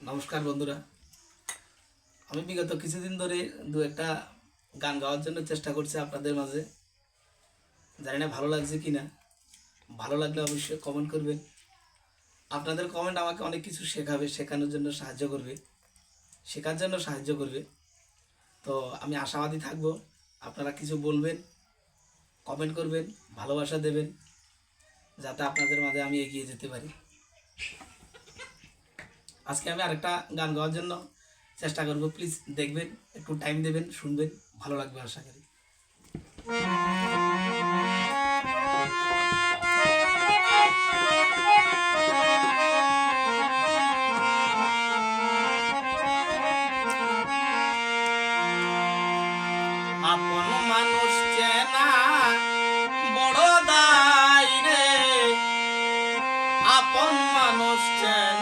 নমস্কার বন্ধুরা, আমি বিগত কিছুদিন ধরে দু একটা গান গাওয়ার জন্য চেষ্টা করছি আপনাদের মাঝে। জানি না ভালো লাগছে কি না। ভালো লাগলে অবশ্যই কমেন্ট করবেন। আপনাদের কমেন্ট আমাকে অনেক কিছু শেখাবে, শেখানোর জন্য সাহায্য করবে, শেখার জন্য সাহায্য করবে। তো আমি আশাবাদী থাকবো, আপনারা কিছু বলবেন, কমেন্ট করবেন, ভালোবাসা দেবেন, যাতে আপনাদের মাঝে আমি এগিয়ে যেতে পারি। আজকে আমি আরেকটা গান গাওয়ার জন্য চেষ্টা করব, প্লিজ দেখবেন, একটু টাইম দেবেন, শুনবেন, ভালো লাগবে আশা করি। আপন মানুষ চেনা বড় দায় রে, আপন মানুষ চেনা